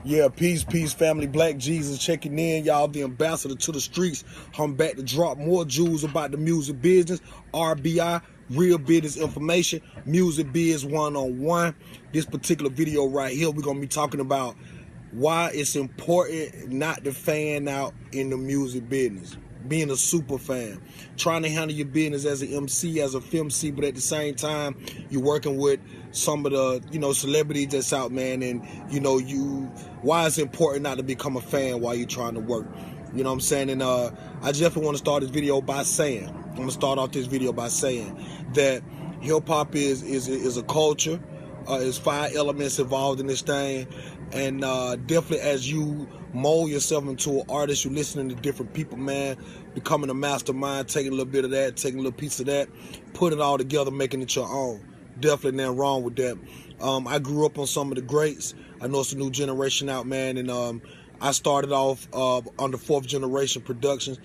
Yeah, peace, family. Black Jesus checking in, y'all. The ambassador to the streets. I'm back to drop more jewels about the music business. RBI, real business information. Music biz 101. This particular video right here, we're gonna be talking about why it's important not to fan out in the music business. Being a super fan, trying to handle your business as an MC, as a FMC, but at the same time, you're working with some of the, celebrities that's out, man, and, why it's important not to become a fan while you're trying to work. You know what I'm saying? And I definitely want to start this video by saying, I'm going to start off this video by saying that hip-hop is a culture. There's 5 elements involved in this thing, and definitely as you mold yourself into an artist, you're listening to different people, man, becoming a mastermind, taking a little bit of that, taking a little piece of that, put it all together, making it your own. Definitely nothing wrong with that. I grew up on some of the greats. I know it's a new generation out, man, and I started off under 4th Generation Productions,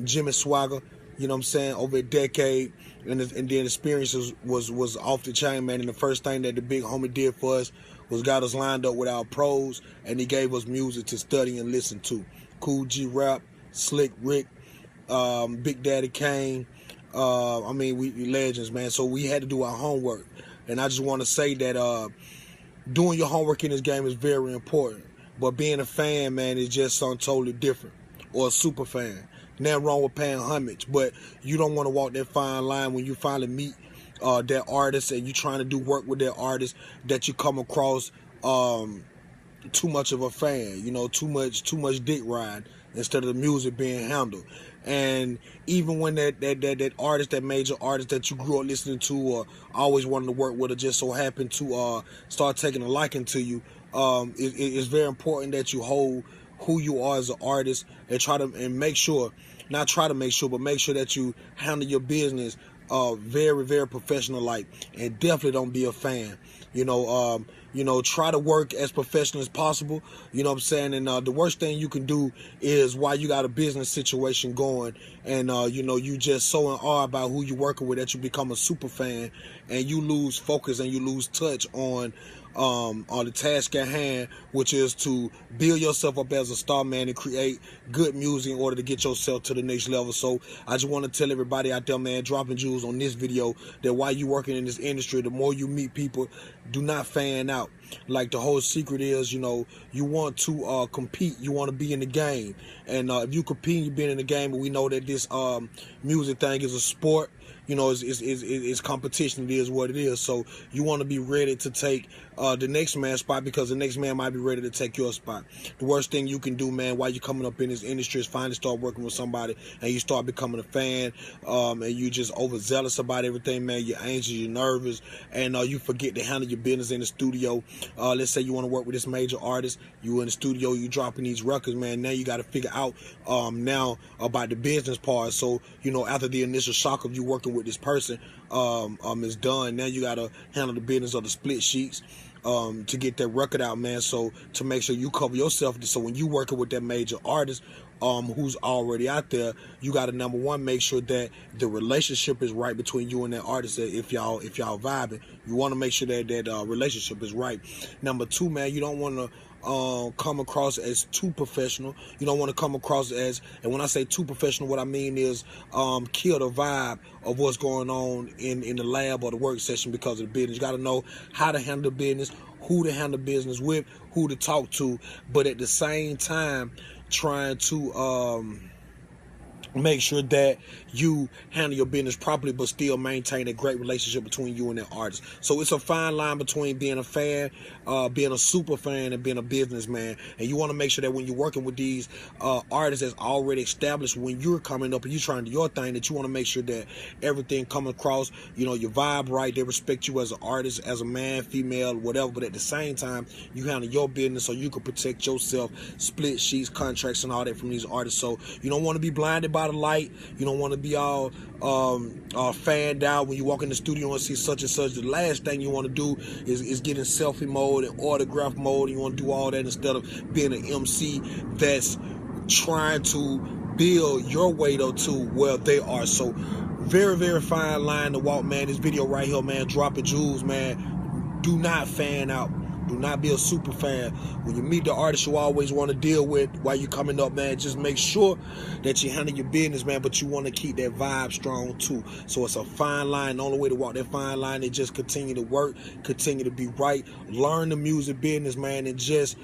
Jimmy Swagger, you know what I'm saying, over a decade, and then experiences was off the chain, man. And the first thing that the big homie did for us was got us lined up with our pros, and he gave us music to study and listen to. Cool G Rap, Slick Rick, Big Daddy Kane. We legends, man. So we had to do our homework, and I just want to say that doing your homework in this game is very important. But being a fan, man, is just something totally different, or a super fan. Nothing wrong with paying homage, but you don't want to walk that fine line when you finally meet that artist and you're trying to do work with that artist, that you come across too much of a fan, too much dick ride instead of the music being handled. And even when that artist, that major artist that you grew up listening to or always wanted to work with, or just so happened to start taking a liking to you, it's very important that you hold who you are as an artist and make sure that you handle your business very, very professional like, and definitely don't be a fan. Try to work as professional as possible, you know what I'm saying? And the worst thing you can do is, while you got a business situation going and you just so in awe about who you're working with, that you become a super fan and you lose focus and you lose touch on the task at hand, which is to build yourself up as a star, man, and create good music in order to get yourself to the next level. So I just want to tell everybody out there, man, dropping jewels on this video, that while you working in this industry, the more you meet people, do not fan out. Like, the whole secret is, you want to compete, you want to be in the game, and if you compete, you've been in the game. But we know that this music thing is a sport. It's competition. It is what it is. So you want to be ready to take the next man's spot, because the next man might be ready to take your spot. The worst thing you can do, man, while you're coming up in this industry, is finally start working with somebody and you start becoming a fan, and you just overzealous about everything, man. You're anxious, you're nervous, and you forget to handle your business in the studio. Let's say you want to work with this major artist, you in the studio, you dropping these records, man. Now you got to figure out now about the business part. So after the initial shock of you working with this person is done, now you got to handle the business of the split sheets to get that record out, man. So to make sure you cover yourself, so when you working with that major artist who's already out there, you got to, number one, make sure that the relationship is right between you and that artist. If y'all vibing, you want to make sure that relationship is right. Number 2, man, you don't want to come across as too professional. You don't want to come across as, and when I say too professional, what I mean is kill the vibe of what's going on in the lab or the work session because of the business. You got to know how to handle the business, who to handle business with, who to talk to, but at the same time trying to make sure that you handle your business properly, but still maintain a great relationship between you and that artist. So it's a fine line between being a fan, being a super fan, and being a businessman. And you want to make sure that when you're working with these artists that's already established, when you're coming up and you're trying to do your thing, that you want to make sure that everything comes across, your vibe right, they respect you as an artist, as a man, female, whatever, but at the same time, you handle your business so you can protect yourself, split sheets, contracts, and all that from these artists. So you don't want to be blinded by the light. You don't want to be all fanned out when you walk in the studio and see such and such. The last thing you want to do is get in selfie mode and autograph mode. You want to do all that instead of being an MC that's trying to build your way though to where they are. So very, very fine line to walk, man. This video right here, man, dropping jewels, man. Do not fan out. Do not be a super fan. When you meet the artist you always want to deal with while you coming up, man, just make sure that you handle your business, man, but you want to keep that vibe strong too. So it's a fine line. The only way to walk that fine line is just continue to work, continue to be right, learn the music business, man, and just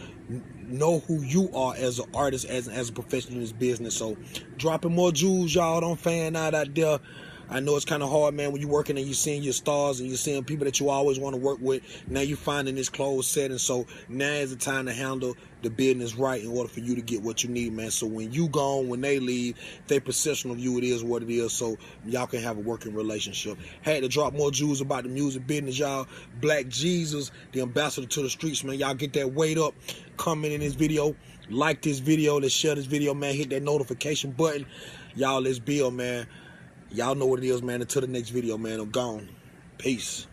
know who you are as an artist, as a professional in this business. So dropping more jewels, y'all. Don't fan out there. I know it's kind of hard, man, when you're working and you're seeing your stars and you're seeing people that you always want to work with. Now you're finding this closed setting, so now is the time to handle the business right in order for you to get what you need, man. So when you gone, when they leave, their perception of you, it is what it is, so y'all can have a working relationship. Had to drop more jewels about the music business, y'all. Black Jesus, the ambassador to the streets, man. Y'all get that weight up. Comment in this video. Like this video. Let's share this video, man. Hit that notification button. Y'all, let's build, man. Y'all know what it is, man. Until the next video, man. I'm gone. Peace.